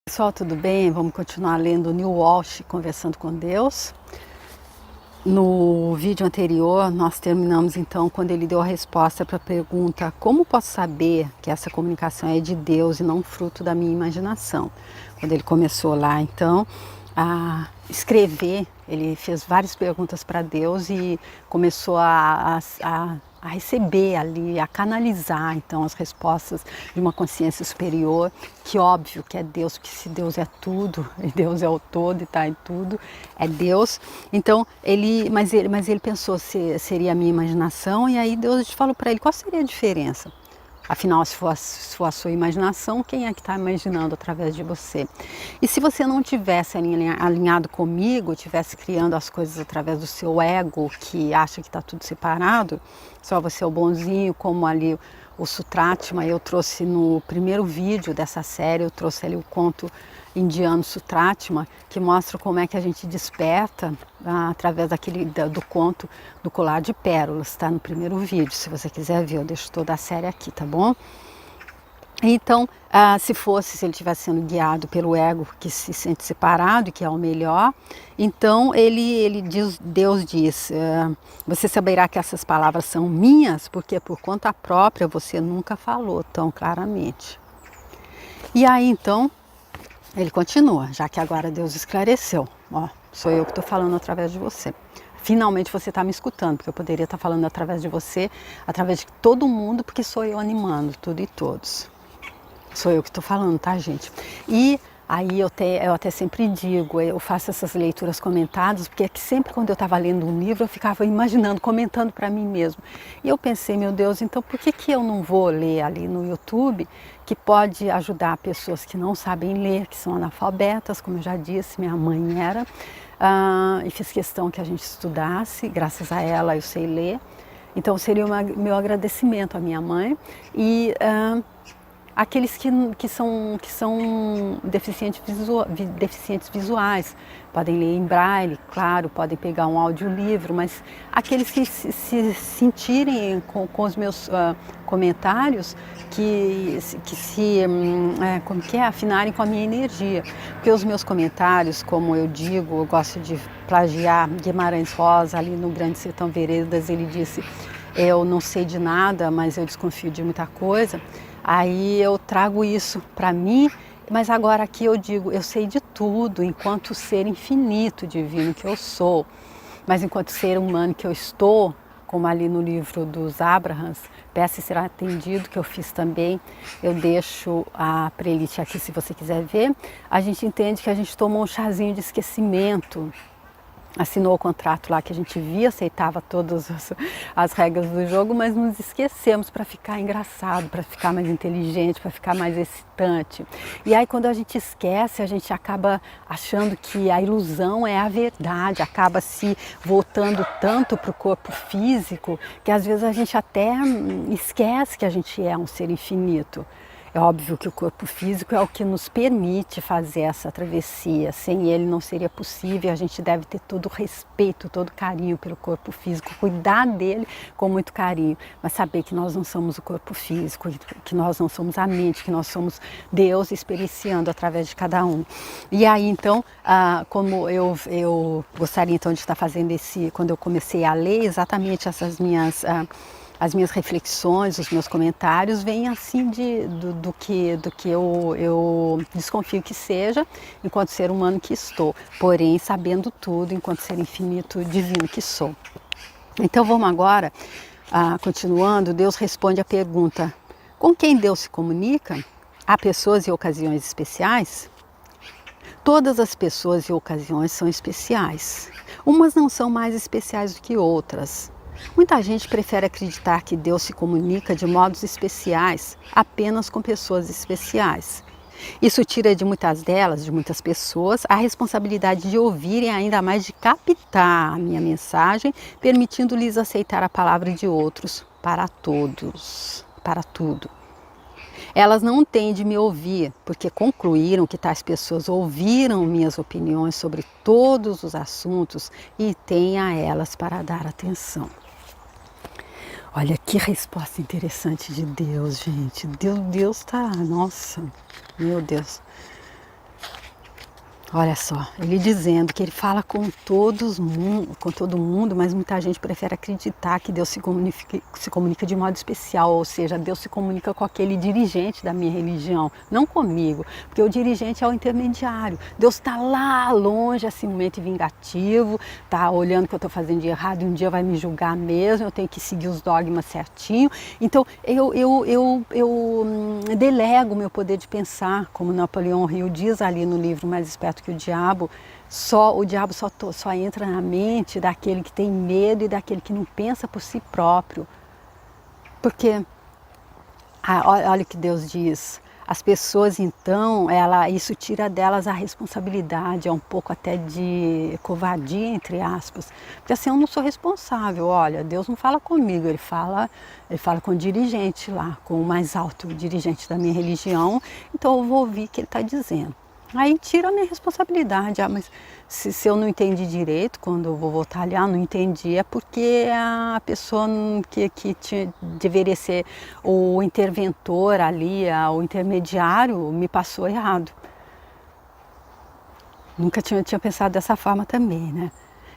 Pessoal, tudo bem? Vamos continuar lendo Neil Walsh, Conversando com Deus. No vídeo anterior, nós terminamos então quando ele deu a resposta para a pergunta: como posso saber que essa comunicação é de Deus e não fruto da minha imaginação? Quando ele começou lá, então, a escrever, ele fez várias perguntas para Deus e começou a receber ali, a canalizar então as respostas de uma consciência superior, que óbvio que é Deus, porque se Deus é tudo, e Deus é o todo e está em tudo, é Deus. Então mas ele pensou se seria a minha imaginação, e aí Deus falou para ele qual seria a diferença. Afinal, se for a sua imaginação, quem é que está imaginando através de você? E se você não tivesse alinhado comigo, tivesse criando as coisas através do seu ego, que acha que está tudo separado, só você é o bonzinho, como ali o Sutratma, eu trouxe no primeiro vídeo dessa série, eu trouxe ali o conto indiano Sutratma, que mostra como é que a gente desperta através do conto do colar de pérolas, está no primeiro vídeo. Se você quiser ver, eu deixo toda a série aqui, tá bom? Então, se ele estivesse sendo guiado pelo ego que se sente separado e que é o melhor, então Deus diz, você saberá que essas palavras são minhas, porque por conta própria você nunca falou tão claramente. E aí então, ele continua, já que agora Deus esclareceu, ó, sou eu que estou falando através de você. Finalmente você está me escutando, porque eu poderia estar falando através de você, através de todo mundo, porque sou eu animando tudo e todos. Sou eu que estou falando, tá, gente? E aí eu até sempre digo, eu faço essas leituras comentadas, porque é que sempre quando eu estava lendo um livro, eu ficava imaginando, comentando para mim mesmo. E eu pensei, meu Deus, então por que eu não vou ler ali no YouTube, que pode ajudar pessoas que não sabem ler, que são analfabetas, como eu já disse, minha mãe era, e fiz questão que a gente estudasse, graças a ela eu sei ler. Então seria meu agradecimento à minha mãe e aqueles que são deficientes visuais, podem ler em braille, claro, podem pegar um audiolivro, mas aqueles que se sentirem com os meus comentários, como que é, afinarem com a minha energia. Porque os meus comentários, como eu digo, eu gosto de plagiar Guimarães Rosa, ali no Grande Sertão Veredas, ele disse: eu não sei de nada, mas eu desconfio de muita coisa. Aí eu trago isso para mim, mas agora aqui eu digo, eu sei de tudo enquanto ser infinito divino que eu sou, mas enquanto ser humano que eu estou, como ali no livro dos Abrahams, Peça e Será Atendido, que eu fiz também, eu deixo a playlist aqui se você quiser ver, a gente entende que a gente tomou um chazinho de esquecimento, assinou o contrato lá que a gente via, aceitava todas as regras do jogo, mas nos esquecemos para ficar engraçado, para ficar mais inteligente, para ficar mais excitante. E aí quando a gente esquece, a gente acaba achando que a ilusão é a verdade, acaba se voltando tanto para o corpo físico, que às vezes a gente até esquece que a gente é um ser infinito. É óbvio que o corpo físico é o que nos permite fazer essa travessia. Sem ele não seria possível. A gente deve ter todo o respeito, todo o carinho pelo corpo físico, cuidar dele com muito carinho, mas saber que nós não somos o corpo físico, que nós não somos a mente, que nós somos Deus experienciando através de cada um. E aí então, como eu gostaria então de estar fazendo quando eu comecei a ler exatamente essas as minhas reflexões, os meus comentários vêm assim do que eu desconfio que seja, enquanto ser humano que estou, porém sabendo tudo enquanto ser infinito divino que sou. Então vamos agora, continuando, Deus responde a pergunta: com quem Deus se comunica? Há pessoas e ocasiões especiais? Todas as pessoas e ocasiões são especiais. Umas não são mais especiais do que outras. Muita gente prefere acreditar que Deus se comunica de modos especiais apenas com pessoas especiais. Isso tira de muitas pessoas, a responsabilidade de ouvir e ainda mais de captar a minha mensagem, permitindo-lhes aceitar a palavra de outros para todos, para tudo. Elas não têm de me ouvir, porque concluíram que tais pessoas ouviram minhas opiniões sobre todos os assuntos e têm a elas para dar atenção. Olha que resposta interessante de Deus, gente. Deus tá, nossa, meu Deus. Olha só, ele dizendo que ele fala com todo mundo, mas muita gente prefere acreditar que Deus se comunica de modo especial, ou seja, Deus se comunica com aquele dirigente da minha religião, não comigo, porque o dirigente é o intermediário. Deus está lá longe, assim, um momento vingativo, está olhando o que eu estou fazendo de errado e um dia vai me julgar mesmo, eu tenho que seguir os dogmas certinho. Então eu delego o meu poder de pensar, como Napoleão Hill diz ali no livro Mais Esperto que o Diabo, o diabo só entra na mente daquele que tem medo e daquele que não pensa por si próprio. Porque, olha o que Deus diz, as pessoas então, isso tira delas a responsabilidade, é um pouco até de covardia, entre aspas, porque assim eu não sou responsável, olha, Deus não fala comigo, ele fala com o dirigente lá, com o mais alto dirigente da minha religião, então eu vou ouvir o que ele está dizendo. Aí tira a minha responsabilidade, mas se eu não entendi direito, quando eu vou voltar ali, não entendi, é porque a pessoa deveria ser o interventor ali, o intermediário, me passou errado. Nunca tinha pensado dessa forma também, né?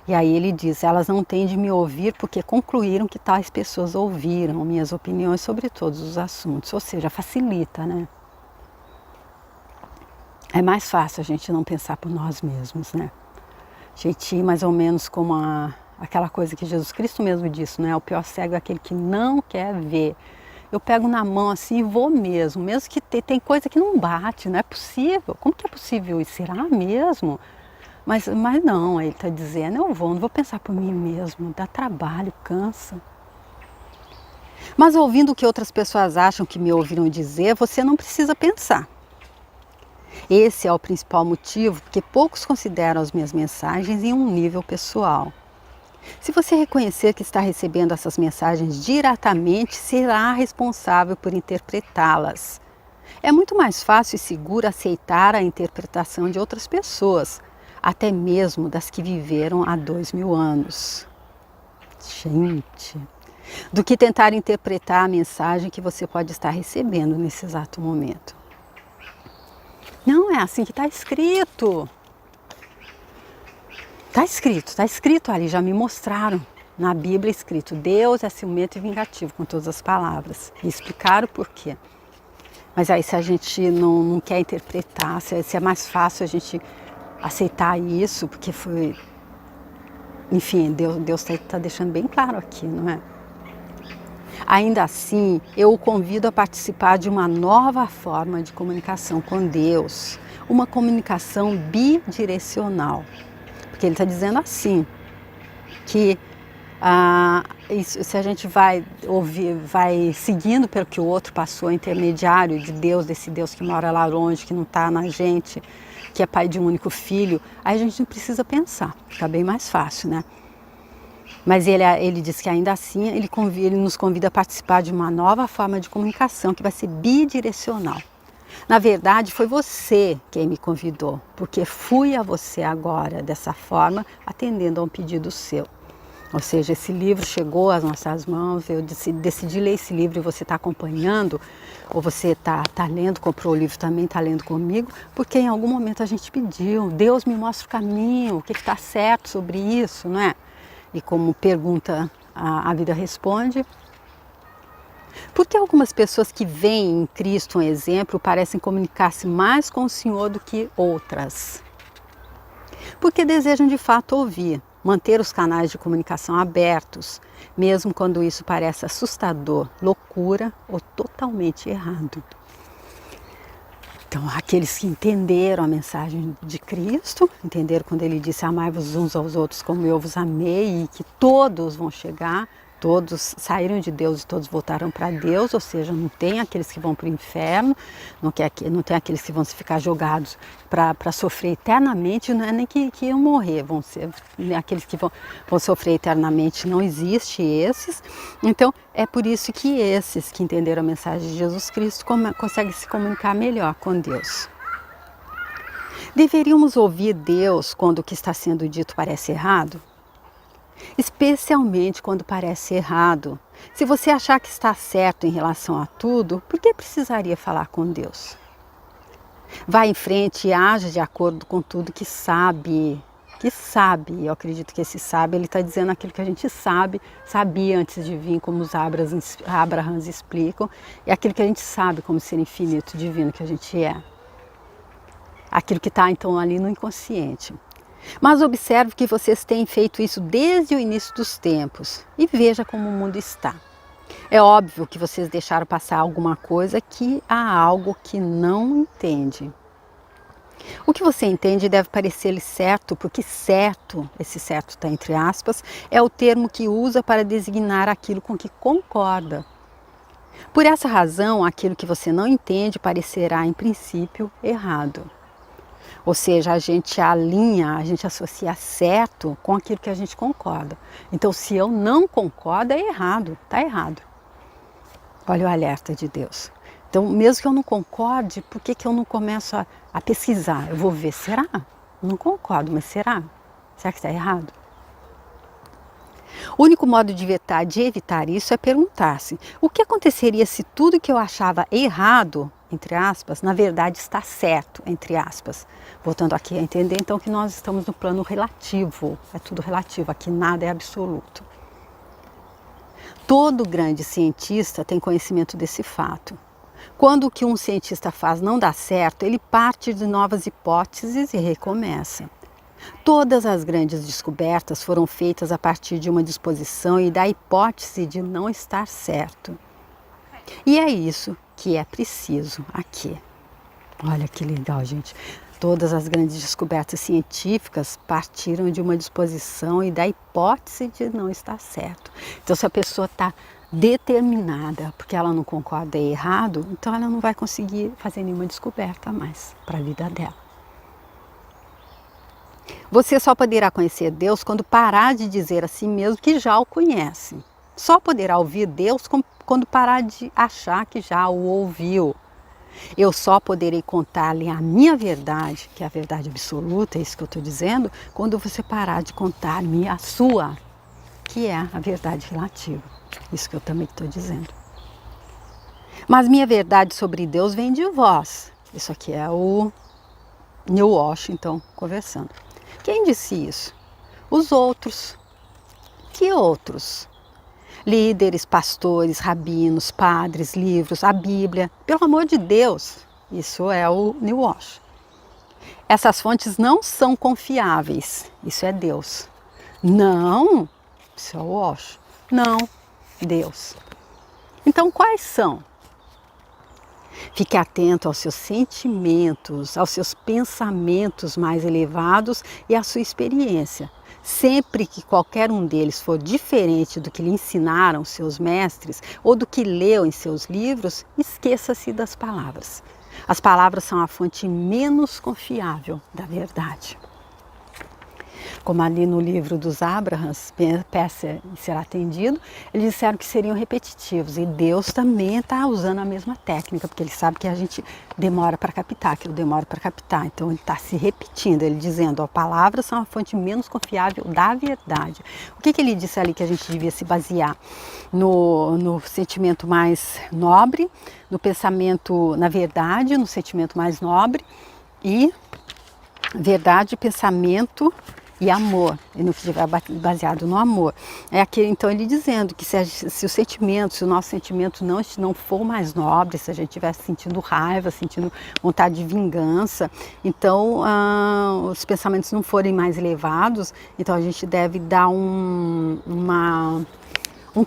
E aí ele diz, elas não têm de me ouvir porque concluíram que tais pessoas ouviram minhas opiniões sobre todos os assuntos, ou seja, facilita, né? É mais fácil a gente não pensar por nós mesmos, né? A gente ir mais ou menos como aquela coisa que Jesus Cristo mesmo disse, né? O pior cego é aquele que não quer ver. Eu pego na mão assim e vou mesmo que tem coisa que não bate, não é possível. Como que é possível isso? Será mesmo? Mas não, ele está dizendo, não vou pensar por mim mesmo, dá trabalho, cansa. Mas ouvindo o que outras pessoas acham que me ouviram dizer, você não precisa pensar. Esse é o principal motivo porque poucos consideram as minhas mensagens em um nível pessoal. Se você reconhecer que está recebendo essas mensagens diretamente, será responsável por interpretá-las. É muito mais fácil e seguro aceitar a interpretação de outras pessoas, até mesmo das que viveram há 2000 anos. Gente, do que tentar interpretar a mensagem que você pode estar recebendo nesse exato momento. Não é assim que está escrito. Está escrito ali, já me mostraram. Na Bíblia escrito, Deus é ciumento e vingativo, com todas as palavras. E explicaram o porquê. Mas aí se a gente não quer interpretar, se é mais fácil a gente aceitar isso, porque foi... Enfim, Deus está deixando bem claro aqui, não é? Ainda assim, eu o convido a participar de uma nova forma de comunicação com Deus, uma comunicação bidirecional. Porque ele está dizendo assim, que se a gente vai seguindo pelo que o outro passou, intermediário de Deus, desse Deus que mora lá longe, que não está na gente, que é pai de um único filho, aí a gente não precisa pensar, fica bem mais fácil, né? Mas ele diz que ainda assim ele nos convida a participar de uma nova forma de comunicação que vai ser bidirecional. Na verdade, foi você quem me convidou, porque fui a você agora dessa forma, atendendo a um pedido seu. Ou seja, esse livro chegou às nossas mãos, eu decidi ler esse livro e você está acompanhando, ou você está lendo, comprou o livro também, está lendo comigo, porque em algum momento a gente pediu, Deus me mostra o caminho, o que está certo sobre isso, não é? E como pergunta, a vida responde. Por que algumas pessoas que veem em Cristo um exemplo parecem comunicar-se mais com o Senhor do que outras? Porque desejam de fato ouvir, manter os canais de comunicação abertos, mesmo quando isso parece assustador, loucura ou totalmente errado. Então, aqueles que entenderam a mensagem de Cristo, entenderam quando ele disse amai-vos uns aos outros como eu vos amei e que todos vão chegar, todos saíram de Deus e todos voltaram para Deus, ou seja, não tem aqueles que vão para o inferno, não tem aqueles que vão ficar jogados para sofrer eternamente, não é nem que iam morrer, vão ser aqueles que vão sofrer eternamente, não existe esses. Então, é por isso que esses que entenderam a mensagem de Jesus Cristo conseguem se comunicar melhor com Deus. Deveríamos ouvir Deus quando o que está sendo dito parece errado? Especialmente quando parece errado. Se você achar que está certo em relação a tudo, por que precisaria falar com Deus? Vá em frente e age de acordo com tudo que sabe. Eu acredito que esse sabe, ele está dizendo aquilo que a gente sabe, sabia antes de vir, como os Abrahams explicam, e aquilo que a gente sabe como ser infinito, divino que a gente é. Aquilo que está então ali no inconsciente. Mas observe que vocês têm feito isso desde o início dos tempos e veja como o mundo está. É óbvio que vocês deixaram passar alguma coisa que há algo que não entende. O que você entende deve parecer-lhe certo, porque certo, esse certo está entre aspas, é o termo que usa para designar aquilo com que concorda. Por essa razão, aquilo que você não entende parecerá, em princípio, errado. Ou seja, a gente alinha, a gente associa certo com aquilo que a gente concorda. Então, se eu não concordo, é errado, está errado. Olha o alerta de Deus. Então, mesmo que eu não concorde, por que eu não começo a pesquisar? Eu vou ver, será? Não concordo, mas será? Será que está errado? O único modo de evitar isso é perguntar-se: o que aconteceria se tudo que eu achava errado, entre aspas, na verdade está certo, entre aspas? Voltando aqui a entender então que nós estamos no plano relativo, é tudo relativo, aqui nada é absoluto. Todo grande cientista tem conhecimento desse fato. Quando o que um cientista faz não dá certo, ele parte de novas hipóteses e recomeça. Todas as grandes descobertas foram feitas a partir de uma disposição e da hipótese de não estar certo. E é isso que é preciso aqui. Olha que legal, gente. Todas as grandes descobertas científicas partiram de uma disposição e da hipótese de não estar certo. Então, se a pessoa está determinada, porque ela não concorda é errado, então ela não vai conseguir fazer nenhuma descoberta mais para a vida dela. Você só poderá conhecer Deus quando parar de dizer a si mesmo que já o conhece. Só poderá ouvir Deus quando parar de achar que já o ouviu. Eu só poderei contar-lhe a minha verdade, que é a verdade absoluta, é isso que eu estou dizendo, quando você parar de contar-me a sua, que é a verdade relativa. Isso que eu também estou dizendo. Mas minha verdade sobre Deus vem de vós. Isso aqui é o Neil Washington conversando. Quem disse isso? Os outros. Que outros? Líderes, pastores, rabinos, padres, livros, a Bíblia. Pelo amor de Deus, isso é o Neil Washington. Essas fontes não são confiáveis. Isso é Deus. Não, isso é o Washington. Não, Deus. Então, quais são? Fique atento aos seus sentimentos, aos seus pensamentos mais elevados e à sua experiência. Sempre que qualquer um deles for diferente do que lhe ensinaram seus mestres ou do que leu em seus livros, esqueça-se das palavras. As palavras são a fonte menos confiável da verdade. Como ali no livro dos Abrahams, peça e será atendido, eles disseram que seriam repetitivos. E Deus também está usando a mesma técnica, porque Ele sabe que a gente demora para captar, que eu demoro para captar. Então Ele está se repetindo, Ele dizendo, palavras são a fonte menos confiável da verdade. O que Ele disse ali que a gente devia se basear? No sentimento mais nobre, no pensamento, na verdade, no sentimento mais nobre e verdade, pensamento e amor, e no que estiver baseado no amor. É aquele, então ele dizendo que se o sentimento, se o nosso sentimento não for mais nobre, se a gente estiver sentindo raiva, sentindo vontade de vingança, então os pensamentos não forem mais elevados, então a gente deve dar um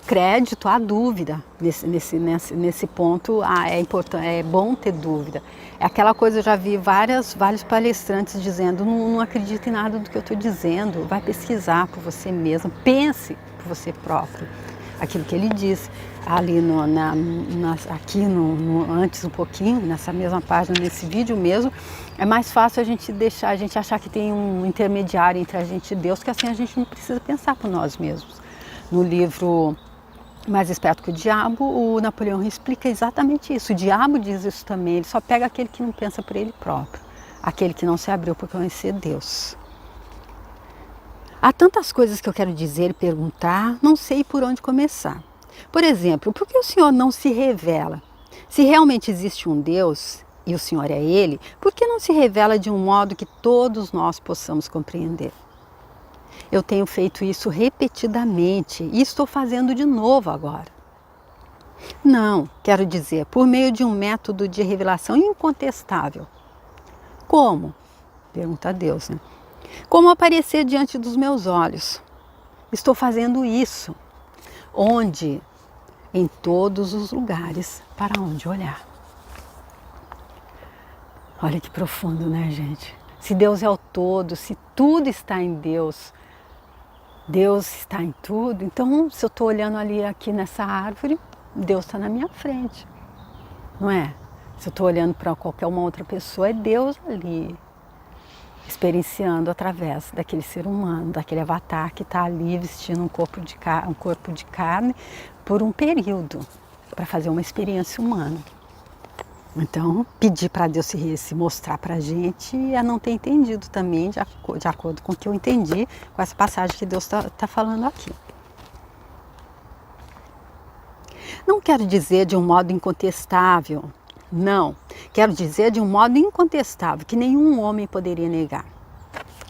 crédito à dúvida. Nesse ponto é importante, é bom ter dúvida. É aquela coisa, eu já vi vários palestrantes dizendo, não acredite em nada do que eu estou dizendo, vai pesquisar por você mesmo, pense por você próprio. Aquilo que ele disse ali antes um pouquinho, nessa mesma página, nesse vídeo mesmo, é mais fácil a gente achar que tem um intermediário entre a gente e Deus, que assim a gente não precisa pensar por nós mesmos. No livro Mais Esperto que o Diabo, o Napoleão explica exatamente isso. O diabo diz isso também, ele só pega aquele que não pensa por ele próprio, aquele que não se abriu para conhecer Deus. Há tantas coisas que eu quero dizer e perguntar, não sei por onde começar. Por exemplo, por que o Senhor não se revela? Se realmente existe um Deus, e o Senhor é Ele, por que não se revela de um modo que todos nós possamos compreender? Eu tenho feito isso repetidamente e estou fazendo de novo agora. Não, quero dizer, por meio de um método de revelação incontestável. Como? Pergunta a Deus, né? Como aparecer diante dos meus olhos? Estou fazendo isso. Onde? Em todos os lugares para onde olhar. Olha que profundo, né, gente? Se Deus é o todo, se tudo está em Deus, Deus está em tudo, então se eu estou olhando ali aqui nessa árvore, Deus está na minha frente, não é? Se eu estou olhando para qualquer uma outra pessoa, é Deus ali, experienciando através daquele ser humano, daquele avatar que está ali vestindo um corpo de carne por um período, para fazer uma experiência humana. Então, pedir para Deus se mostrar para a gente é não ter entendido também, de acordo com o que eu entendi com essa passagem que Deus está falando aqui. Não quero dizer de um modo incontestável, não. Quero dizer de um modo incontestável, que nenhum homem poderia negar.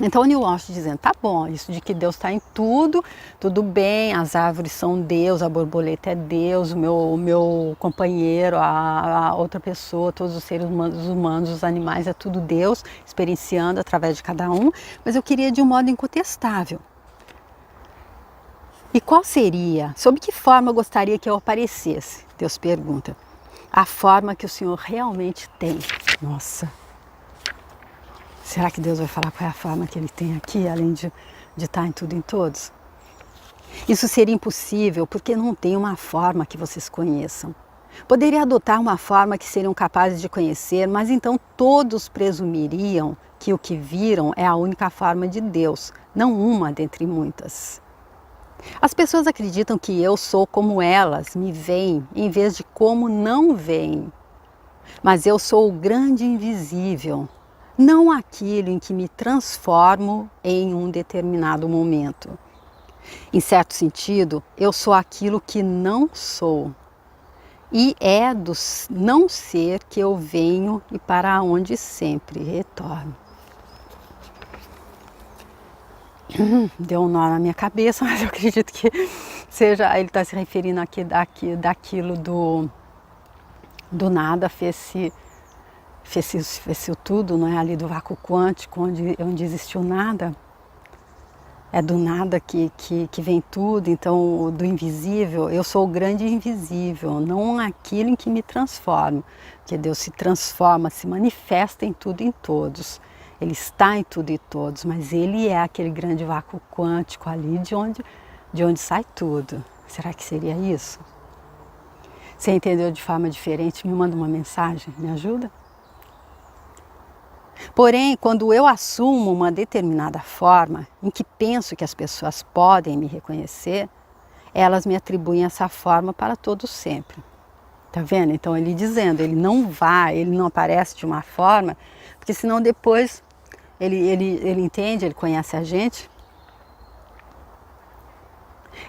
Então o Neil Walsh dizendo, tá bom, isso de que Deus está em tudo, tudo bem, as árvores são Deus, a borboleta é Deus, o meu companheiro, a outra pessoa, todos os seres humanos, os animais, é tudo Deus, experienciando através de cada um, mas eu queria de um modo incontestável. E qual seria, sob que forma eu gostaria que eu aparecesse? Deus pergunta. A forma que o Senhor realmente tem. Nossa! Será que Deus vai falar qual é a forma que Ele tem aqui, além de estar em tudo e em todos? Isso seria impossível porque não tem uma forma que vocês conheçam. Poderia adotar uma forma que seriam capazes de conhecer, mas então todos presumiriam que o que viram é a única forma de Deus, não uma dentre muitas. As pessoas acreditam que eu sou como elas me veem, em vez de como não veem. Mas eu sou o grande invisível, não aquilo em que me transformo em um determinado momento. Em certo sentido, eu sou aquilo que não sou. E é do não ser que eu venho e para onde sempre retorno. Deu um nó na minha cabeça, mas eu acredito que seja, ele está se referindo aqui daquilo do nada, fez-se tudo, não é? Ali do vácuo quântico, onde existiu nada. É do nada que vem tudo, então do invisível, eu sou o grande invisível, não aquilo em que me transformo, porque Deus se transforma, se manifesta em tudo e em todos. Ele está em tudo e todos, mas Ele é aquele grande vácuo quântico ali de onde sai tudo. Será que seria isso? Você entendeu de forma diferente? Me manda uma mensagem, me ajuda? Porém, quando eu assumo uma determinada forma em que penso que as pessoas podem me reconhecer, elas me atribuem essa forma para todo sempre. Tá vendo? Então ele dizendo, ele não aparece de uma forma, porque senão depois ele entende, ele conhece a gente.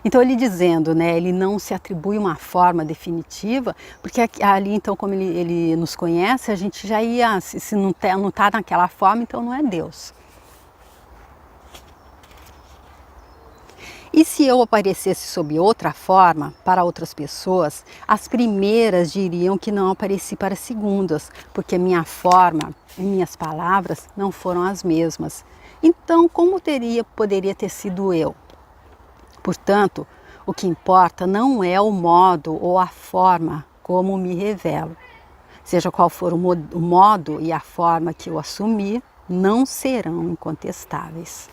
Então ele dizendo, né, ele não se atribui uma forma definitiva, porque ali então como ele nos conhece, a gente já ia, se não tá naquela forma, então não é Deus. E se eu aparecesse sob outra forma, para outras pessoas, as primeiras diriam que não apareci para as segundas, porque minha forma e minhas palavras não foram as mesmas. Então, como poderia ter sido eu? Portanto, o que importa não é o modo ou a forma como me revelo. Seja qual for o modo e a forma que eu assumir, não serão incontestáveis.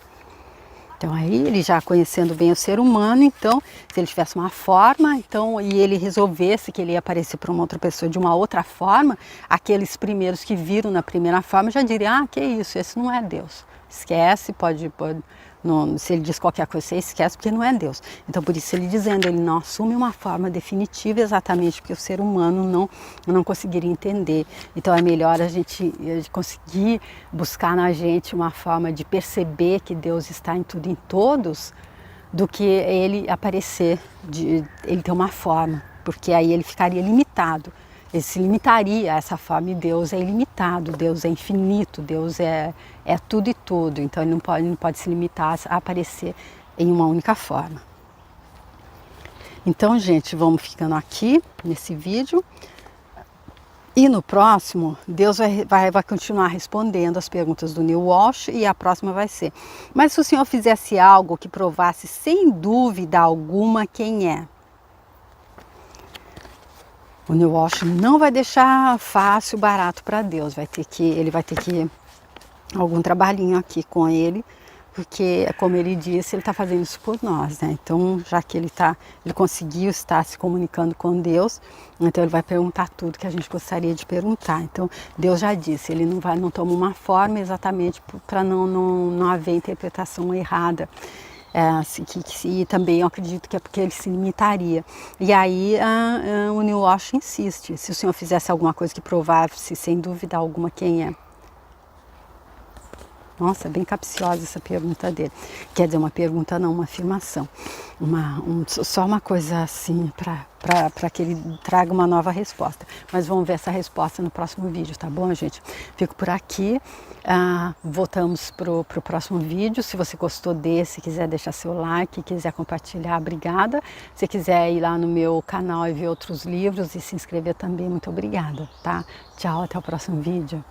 Então aí ele já conhecendo bem o ser humano, então se ele tivesse uma forma, então e ele resolvesse que ele ia aparecer para uma outra pessoa de uma outra forma, aqueles primeiros que viram na primeira forma já diriam, que isso, esse não é Deus. Esquece, não, se ele diz qualquer coisa, você esquece porque não é Deus. Então por isso ele dizendo, ele não assume uma forma definitiva exatamente porque o ser humano não conseguiria entender. Então é melhor a gente conseguir buscar na gente uma forma de perceber que Deus está em tudo e em todos, do que ele aparecer, ele ter uma forma, porque aí ele ficaria limitado. ele se limitaria a essa forma, e Deus é ilimitado, Deus é infinito, Deus é tudo e tudo, então ele não pode se limitar a aparecer em uma única forma. Então, gente, vamos ficando aqui nesse vídeo. E no próximo, Deus vai continuar respondendo as perguntas do Neil Walsh, e a próxima vai ser: mas se o Senhor fizesse algo que provasse sem dúvida alguma quem é? O Neil Walsh não vai deixar fácil, barato para Deus. Ele vai ter que algum trabalhinho aqui com ele, porque, como ele disse, ele está fazendo isso por nós, né? Então, já que ele conseguiu estar se comunicando com Deus, então ele vai perguntar tudo que a gente gostaria de perguntar. Então, Deus já disse, ele não toma uma forma exatamente para não haver interpretação errada. E também eu acredito que é porque ele se limitaria. E aí o Neil Walsh insiste: se o Senhor fizesse alguma coisa que provasse sem dúvida alguma quem é? Nossa, bem capciosa essa pergunta dele. Quer dizer, uma pergunta não, uma afirmação. Só uma coisa assim, para que ele traga uma nova resposta. Mas vamos ver essa resposta no próximo vídeo, tá bom, gente? Fico por aqui. Voltamos pro próximo vídeo. Se você gostou desse, quiser deixar seu like, quiser compartilhar, obrigada. Se quiser ir lá no meu canal e ver outros livros e se inscrever também, muito obrigada, tá? Tchau, até o próximo vídeo.